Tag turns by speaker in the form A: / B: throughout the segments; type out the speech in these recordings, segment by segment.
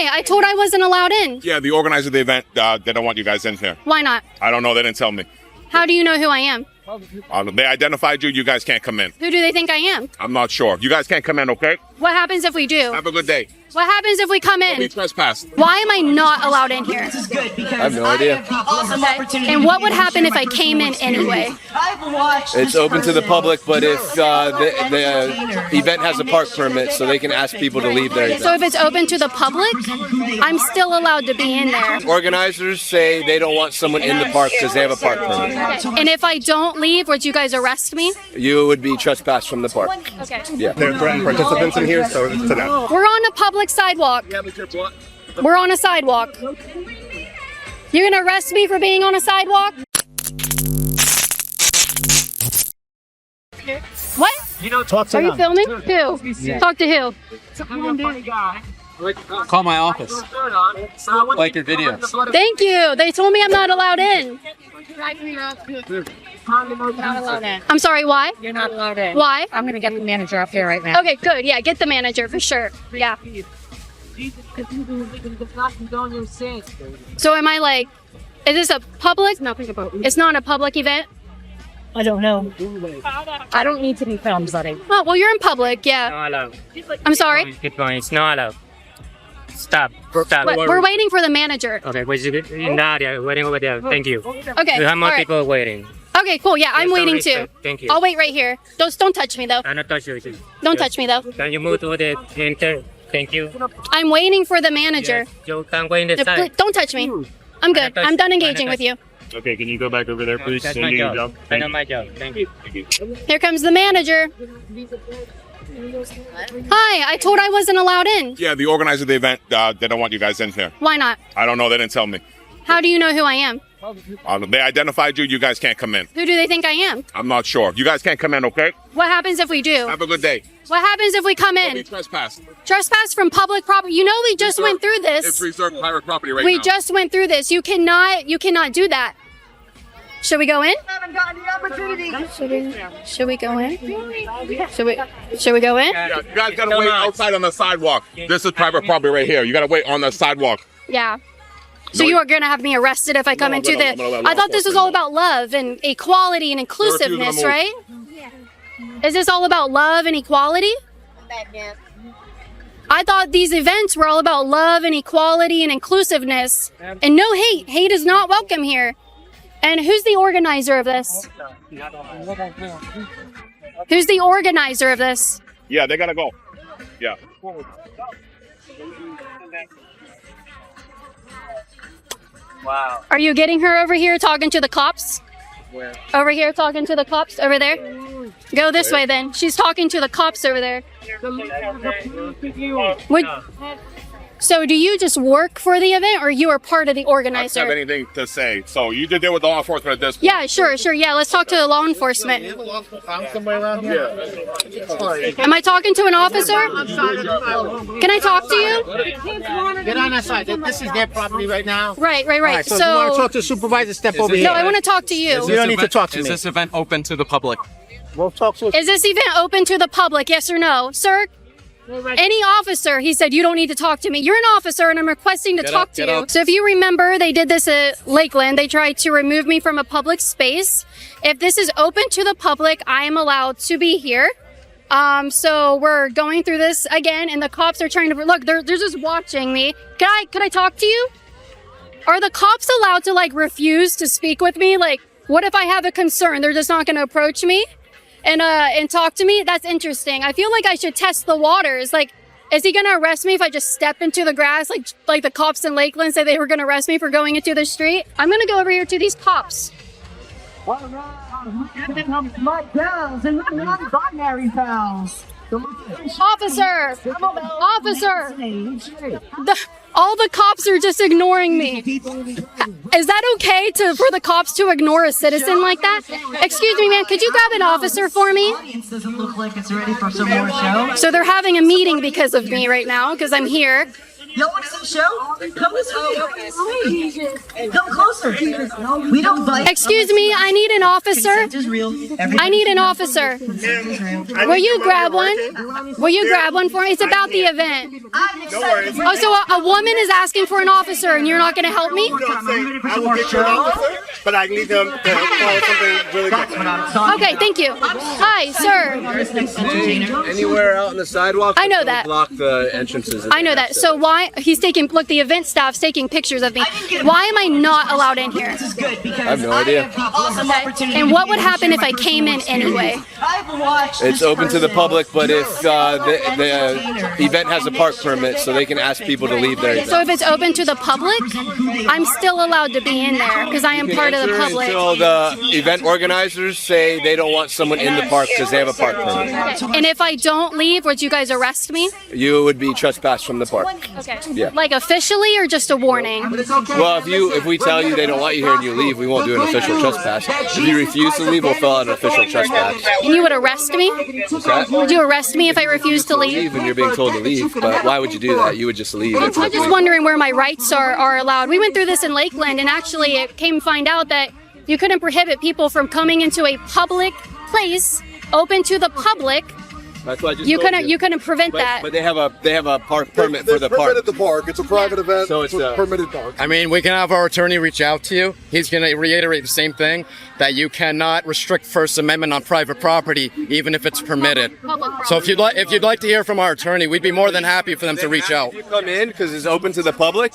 A: Hi, I told I wasn't allowed in.
B: Yeah, the organizer of the event, they don't want you guys in here.
A: Why not?
B: I don't know. They didn't tell me.
A: How do you know who I am?
B: They identified you. You guys can't come in.
A: Who do they think I am?
B: I'm not sure. You guys can't come in, okay?
A: What happens if we do?
B: Have a good day.
A: What happens if we come
B: Be
A: in?
B: trespassed.
A: Why am I not allowed in here?
C: This is good because
D: I have no idea.
A: Okay. And what would happen if I came in anyway?
D: It's open to the public, but if the event has a park permit, so they can ask people to leave their
A: So
D: event.
A: if it's open to the public, I'm still allowed to be in there.
D: Organizers say they don't want someone in the park because they have a park permit.
A: Okay. And if I don't leave, would you guys arrest me?
D: You would be trespassed from the park.
A: Okay.
D: Yeah.
E: They're threatening participants in here, so it's to them.
A: We're on a public sidewalk. We're on a sidewalk. You're gonna arrest me for being on a sidewalk? What?
F: Talk to
A: Are you
F: them.
A: filming? Who? Talk to who?
G: Call my office. Like your videos.
A: Thank you. They told me I'm not allowed in. I'm sorry, why?
H: You're not allowed in.
A: Why?
H: I'm going to get the manager up here right now.
A: Okay, good. Yeah, get the manager for sure. Yeah. So am I like, is this a public?
H: Nothing about
A: It's not a public event?
H: I don't know. I don't need to be filmed, buddy.
A: Oh, well, you're in public, yeah.
I: Not allowed.
A: I'm sorry?
I: Keep going. It's not allowed. Stop. Stop.
A: We're waiting for the manager.
I: Okay, waiting over there. Thank you.
A: Okay,
I: We have more
A: all right.
I: people waiting.
A: Okay, cool. Yeah, I'm
I: Yes,
A: waiting
I: respect.
A: too.
I: Thank you.
A: I'll wait right here. Don't touch me though.
I: I'm not touching you.
A: Don't touch me though.
I: Can you move to the enter? Thank you.
A: I'm waiting for the manager.
I: Yes, you can go in the
A: No,
I: side.
A: please, don't touch me. I'm good. I'm done engaging with you.
E: Okay, can you go back over there, please?
I: That's
E: So
I: my
E: you do your
I: job.
E: job.
I: That's my job. Thank you.
A: Here comes the manager. Hi, I told I wasn't allowed in.
B: Yeah, the organizer of the event, they don't want you guys in here.
A: Why not?
B: I don't know. They didn't tell me.
A: How do you know who I am?
B: They identified you. You guys can't come in.
A: Who do they think I am?
B: I'm not sure. You guys can't come in, okay?
A: What happens if we do?
B: Have a good day.
A: What happens if we come
B: Be
A: in?
B: trespassed.
A: Trespass from public property. You know we just went through
B: It's
A: this.
B: reserved private property right
A: We
B: now.
A: just went through this. You cannot do that. Should we go in? Should we go in? Should we go in?
B: Yeah, you guys gotta wait outside on the sidewalk. This is private property right here. You gotta wait on the sidewalk.
A: Yeah. So
B: No,
A: you are gonna have me arrested if I come
B: I'm
A: into
B: gonna
A: the.
B: let
A: I
B: law
A: thought this was all about love and equality and inclusiveness,
B: move.
A: right? Is this all about love and equality? I thought these events were all about love and equality and inclusiveness, and no hate. Hate is not welcome here. And who's the organizer of this? Who's the organizer of this?
B: Yeah, they gotta go. Yeah.
I: Wow.
A: Are you getting her over here talking to the cops?
I: Where?
A: Over here talking to the cops over there? Go this way then. She's talking to the cops over there. Would, so do you just work for the event or you are part of the
B: I don't have
A: organizer?
B: anything to say. So you did deal with law enforcement at this point.
A: Yeah, sure. Yeah, let's talk to the law enforcement.
E: Somewhere around here?
A: Am I talking to an officer? Can I talk to you?
F: Get on that side. This is their property right now.
A: Right.
F: All right, so if you want to talk to the supervisor, step over here.
A: No, I want to talk to you.
F: You don't need to talk to
G: Is
F: me.
G: this event open to the public?
F: We'll talk to
A: Is this event open to the public? Yes or no? Sir? Any officer, he said, you don't need to talk to me. You're an officer and I'm requesting to talk to you. So if you remember, they did this at Lakeland. They tried to remove me from a public space. If this is open to the public, I am allowed to be here. So we're going through this again and the cops are trying to, look, they're just watching me. Could I talk to you? Are the cops allowed to like refuse to speak with me? Like, what if I have a concern? They're just not going to approach me and talk to me? That's interesting. I feel like I should test the waters. Like, is he going to arrest me if I just step into the grass? Like the cops in Lakeland said they were going to arrest me for going into the street. I'm going to go over here to these cops. Officer! All the cops are just ignoring me. Is that okay for the cops to ignore a citizen like that? Excuse me, man, could you grab an officer for me?
C: Doesn't look like it's ready for some more show.
A: So they're having a meeting because of me right now, because I'm here.
C: Y'all want to see the show? Come this way. Come closer. We don't bite.
A: Excuse me, I need an officer.
C: Consent is real.
A: I need an officer. Will you grab one? Will you grab one for me? It's about the event.
E: No worries.
A: Oh, so a woman is asking for an officer and you're not going to help me?
E: I will get you an officer, but I need them to follow something really quick.
A: Okay, thank you. Hi, sir.
D: Anywhere out on the sidewalk,
A: I know
D: don't
A: that.
D: block the entrances.
A: I know that. So why he's taking, look, the event staff's taking pictures of me. Why am I not allowed in here?
D: I have no idea.
A: Okay. And what would happen if I came in anyway?
D: It's open to the public, but if the event has a park permit, so they can ask people to leave their event.
A: So if it's open to the public, I'm still allowed to be in there because I am part of the public.
D: Until the event organizers say they don't want someone in the park because they have a park permit.
A: Okay. And if I don't leave, would you guys arrest me?
D: You would be trespassed from the park.
A: Okay.
D: Yeah.
A: Like officially or just a warning?
D: Well, if we tell you they don't want you here and you leave, we won't do an official trespass. If you refuse to leave, we'll fill out an official trespass.
A: And you would arrest me?
D: What's that?
A: Would you arrest me if I refuse to leave?
D: And you're being told to leave, but why would you do that? You would just leave.
A: I'm just wondering where my rights are allowed. We went through this in Lakeland, and actually it came to find out that you couldn't prohibit people from coming into a public place open to the public.
D: That's why I just
A: You
D: told
A: couldn't prevent that.
D: But they have a park permit for the park.
E: Permitted the park. It's a private event.
D: So it's
E: a permitted park.
J: I mean, we can have our attorney reach out to you. He's going to reiterate the same thing, that you cannot restrict First Amendment on private property, even if it's permitted. So if you'd like to hear from our attorney, we'd be more than happy for them to reach out.
D: You come in because it's open to the public,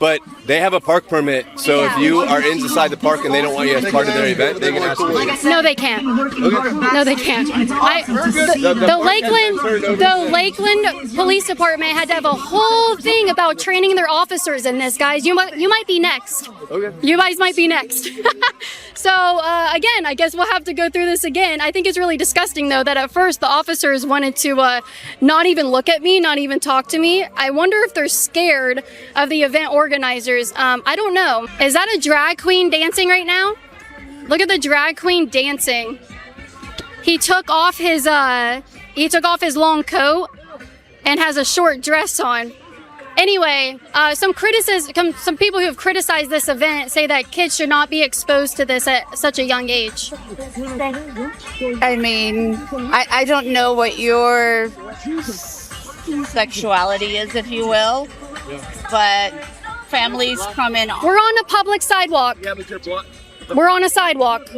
D: but they have a park permit. So if you are inside the park and they don't want you as part of their event, they can ask you to leave.
A: No, they can't. No, they can't. The Lakeland Police Department had to have a whole thing about training their officers in this, guys. You might be next.
D: Okay.
A: You guys might be next. So again, I guess we'll have to go through this again. I think it's really disgusting, though, that at first the officers wanted to not even look at me, not even talk to me. I wonder if they're scared of the event organizers. I don't know. Is that a drag queen dancing right now? Look at the drag queen dancing. He took off his long coat and has a short dress on. Anyway, some people who have criticized this event say that kids should not be exposed to this at such a young age.
H: I mean, I don't know what your sexuality is, if you will, but families come in.
A: We're on a public sidewalk. We're on a sidewalk.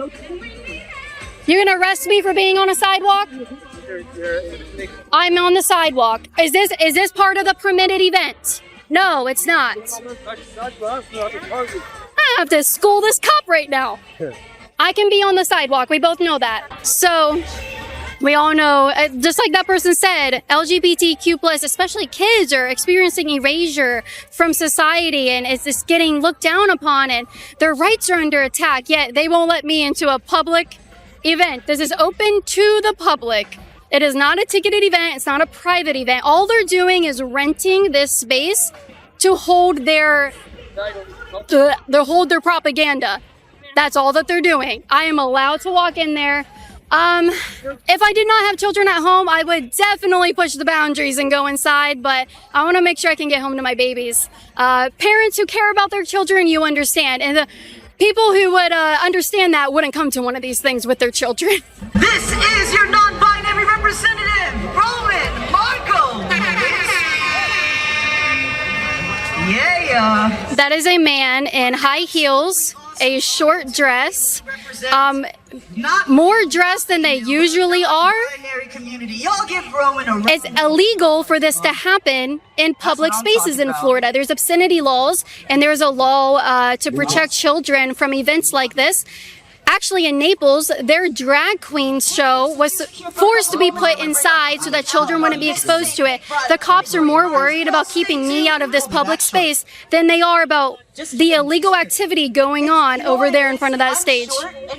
A: You're gonna arrest me for being on a sidewalk? I'm on the sidewalk. Is this part of the permitted event? No, it's not. I have to school this cop right now. I can be on the sidewalk. We both know that. So we all know, just like that person said, LGBTQ+, especially kids, are experiencing erasure from society, and it's just getting looked down upon, and their rights are under attack, yet they won't let me into a public event. This is open to the public. It is not a ticketed event. It's not a private event. All they're doing is renting this space to hold their propaganda. That's all that they're doing. I am allowed to walk in there. If I did not have children at home, I would definitely push the boundaries and go inside, but I want to make sure I can get home to my babies. Parents who care about their children, you understand. And the people who would understand that wouldn't come to one of these things with their children.
C: This is your non-binary representative, Roman Marco. Yeah.
A: That is a man in high heels, a short dress, more dressed than they usually are. It's illegal for this to happen in public spaces in Florida. There's obscenity laws, and there's a law to protect children from events like this. Actually, in Naples, their drag queen show was forced to be put inside so that children wouldn't be exposed to it. The cops are more worried about keeping me out of this public space than they are about the illegal activity going on over there in front of that stage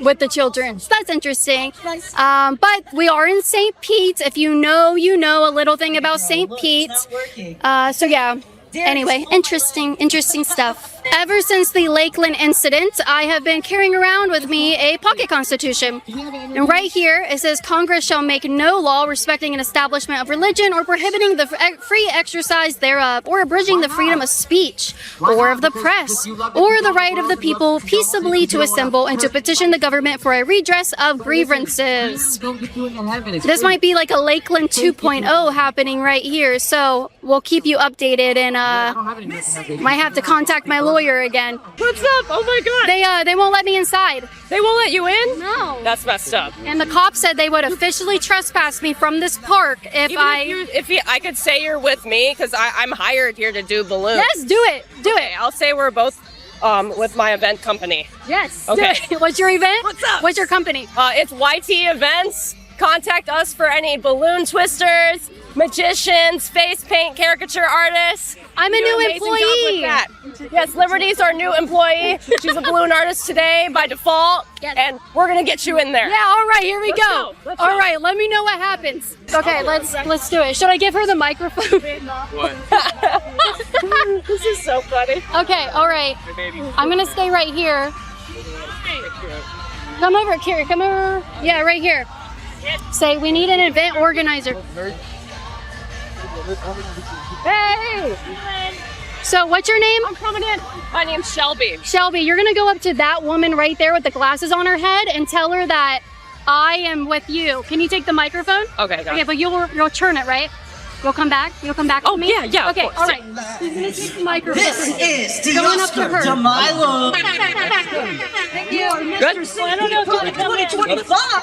A: with the children. So that's interesting. But we are in St. Pete. If you know a little thing about St. Pete. So yeah. Anyway, interesting stuff. Ever since the Lakeland incident, I have been carrying around with me a pocket constitution. And right here, it says Congress shall make no law respecting an establishment of religion or prohibiting the free exercise thereof, or abridging the freedom of speech, or of the press, or the right of the people peaceably to assemble and to petition the government for a redress of grievances. This might be like a Lakeland 2.0 happening right here, so we'll keep you updated, and might have to contact my lawyer again.
K: What's up? Oh my god.
A: They won't let me inside.
K: They won't let you in?
A: No.
K: That's messed up.
A: And the cops said they would officially trespass me from this park if
K: I could say you're with me, because I'm hired here to do balloons.
A: Yes, do it. Do it.
K: I'll say we're both with my event company.
A: Yes.
K: Okay.
A: What's your event?
K: What's up?
A: What's your company?
K: It's YT Events. Contact us for any balloon twisters, magicians, face paint, caricature artists.
A: I'm a new employee.
K: Yes, Liberty's our new employee. She's a balloon artist today by default, and we're gonna get you in there.
A: Yeah, all right, here we go. All right, let me know what happens. Okay, let's do it. Should I give her the microphone?
K: This is so funny.
A: Okay, all right. I'm gonna stay right here. Come over, Kira. Come over. Yeah, right here. Say, we need an event organizer. Hey! So, what's your name?
K: I'm coming in. My name's Shelby.
A: Shelby, you're gonna go up to that woman right there with the glasses on her head and tell her that I am with you. Can you take the microphone?
K: Okay, got it.
A: Okay, but you'll turn it, right? You'll come back? You'll come back to me?
K: Yeah, yeah.
A: Okay, all right. She's gonna take the microphone.
C: This is
A: Going up to her.
C: Milo.
K: Good.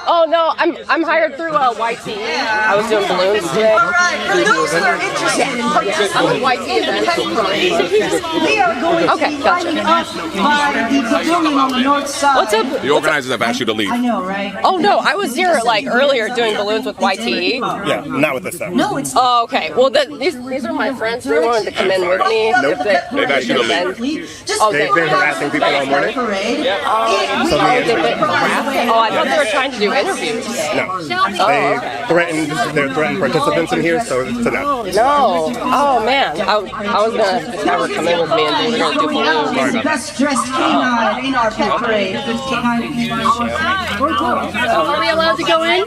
K: Oh no, I'm hired through YT. I was doing balloons today.
C: All right, for those that are interested in
K: I'm with YT events.
C: we are going to be lighting up by the pavilion on the north side.
K: What's up?
B: The organizers have asked you to leave.
C: I know, right?
K: Oh no, I was here like earlier doing balloons with YT.
E: Yeah, not with this stuff.
C: No, it's
K: Oh, okay. Well, these are my friends. They wanted to come in with me.
E: Nope.
B: They've asked you to leave.
E: They've been harassing people all morning.
K: I thought they were trying to do interviews.
E: No. They're threatened participants in here, so it's a no.
K: No. Oh man. I was gonna have her come in with me and we were gonna do balloons.
C: the best dressed canine in our pet parade.
A: Are we allowed to go in?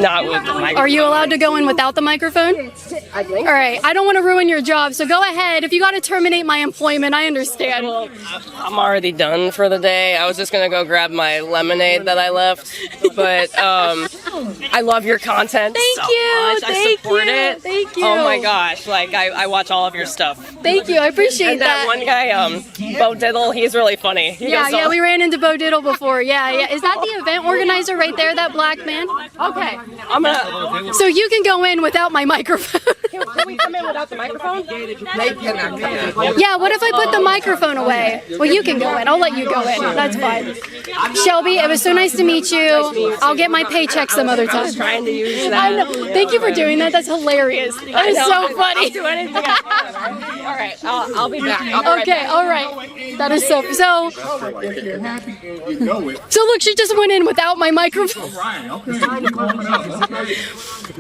K: Not with the mic.
A: Are you allowed to go in without the microphone?
K: I think.
A: All right, I don't want to ruin your job, so go ahead. If you got to terminate my employment, I understand.
K: Well, I'm already done for the day. I was just gonna go grab my lemonade that I left, but I love your content so much. I support it.
A: Thank you.
K: Oh my gosh, like I watch all of your stuff.
A: Thank you. I appreciate
K: And that one guy, Bo Diddle, he's really funny.
A: Yeah, we ran into Bo Diddle before. Yeah. Is that the event organizer right there, that black man? Okay.
K: I'm gonna.
A: So you can go in without my microphone.
K: Can we come in without the microphone? They cannot come in.
A: Yeah, what if I put the microphone away? Well, you can go in. I'll let you go in. That's fine. Shelby, it was so nice to meet you. I'll get my paycheck some other time.
K: I was trying to use that.
A: I know. Thank you for doing that. That's hilarious. That is so funny.
K: I'll do anything. All right, I'll be back. I'll be right
A: Okay,
K: back.
A: all right. That is so. So look, she just went in without my microphone.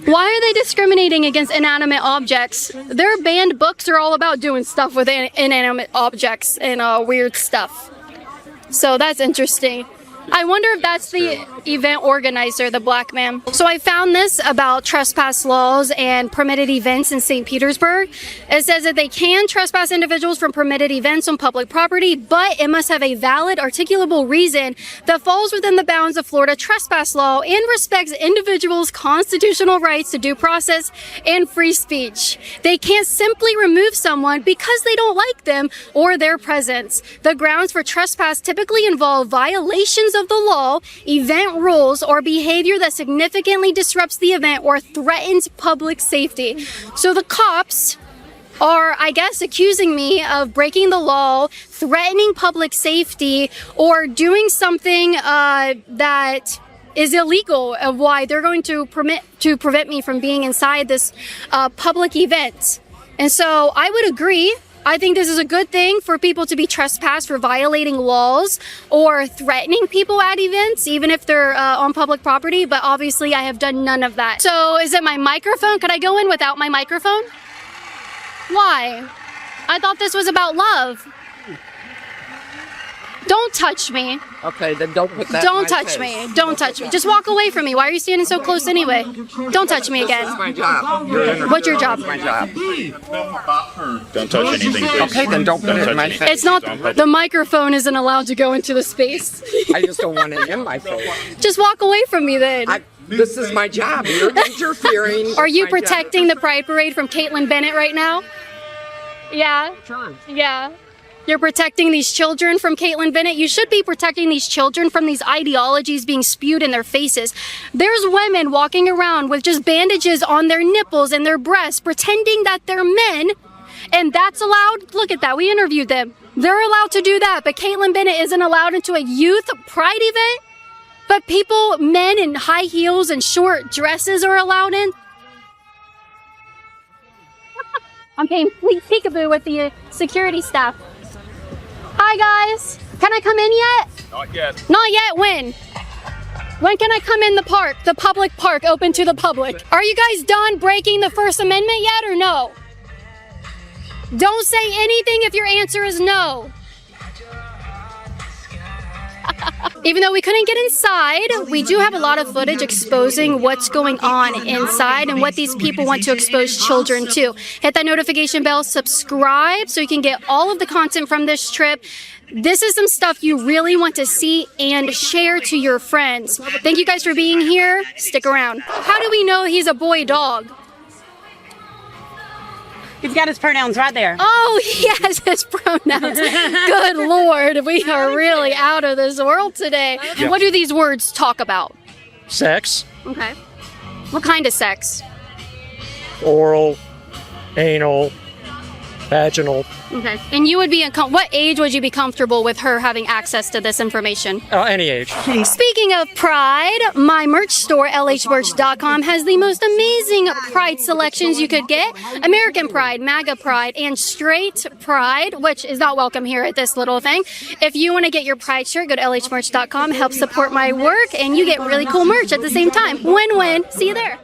A: Why are they discriminating against inanimate objects? Their banned books are all about doing stuff with inanimate objects and weird stuff. So that's interesting. I wonder if that's the event organizer, the black man. So I found this about trespass laws and permitted events in St. Petersburg. It says that they can trespass individuals from permitted events on public property, but it must have a valid, articulable reason that falls within the bounds of Florida trespass law and respects individuals' constitutional rights to due process and free speech. They can't simply remove someone because they don't like them or their presence. The grounds for trespass typically involve violations of the law, event rules, or behavior that significantly disrupts the event or threatens public safety. So the cops are, I guess, accusing me of breaking the law, threatening public safety, or doing something that is illegal, of why they're going to prevent me from being inside this public event. And so I would agree. I think this is a good thing for people to be trespassed for violating laws or threatening people at events, even if they're on public property, but obviously I have done none of that. So is it my microphone? Could I go in without my microphone? Why? I thought this was about love. Don't touch me.
J: Okay, then don't put that.
A: Don't touch me. Don't touch me. Just walk away from me. Why are you standing so close anyway? Don't touch me again.
J: My job.
A: What's your job?
J: My job.
B: Don't touch anything, please.
J: Okay, then don't put it in my face.
A: It's not. The microphone isn't allowed to go into the space.
J: I just don't want it in my face.
A: Just walk away from me then.
J: This is my job. You're interfering.
A: Are you protecting the Pride Parade from Caitlin Bennett right now? Yeah. Yeah. You're protecting these children from Caitlin Bennett. You should be protecting these children from these ideologies being spewed in their faces. There's women walking around with just bandages on their nipples and their breasts, pretending that they're men, and that's allowed. Look at that. We interviewed them. They're allowed to do that, but Caitlin Bennett isn't allowed into a youth pride event. But people, men in high heels and short dresses are allowed in. I'm playing peekaboo with the security staff. Hi guys, can I come in yet?
B: Not yet.
A: Not yet, when? When can I come in the park, the public park open to the public? Are you guys done breaking the First Amendment yet or no? Don't say anything if your answer is no. Even though we couldn't get inside, we do have a lot of footage exposing what's going on inside and what these people want to expose children to. Hit that notification bell, subscribe so you can get all of the content from this trip. This is some stuff you really want to see and share to your friends. Thank you guys for being here. Stick around. How do we know he's a boy dog?
C: He's got his pronouns right there.
A: Oh, he has his pronouns. Good Lord, we are really out of this world today.
J: Yeah.
A: What do these words talk about?
J: Sex,
A: Okay. What kind of sex?
J: oral, anal, vaginal,
A: Okay. And you would be, what age would you be comfortable with her having access to this information?
J: any age.
A: Speaking of Pride, my merch store, lhmerch.com, has the most amazing Pride selections you could get. American Pride, MAGA Pride, and Straight Pride, which is not welcome here at this little thing. If you want to get your Pride shirt, go to lhmerch.com, help support my work, and you get really cool merch at the same time. Win-win. See you there.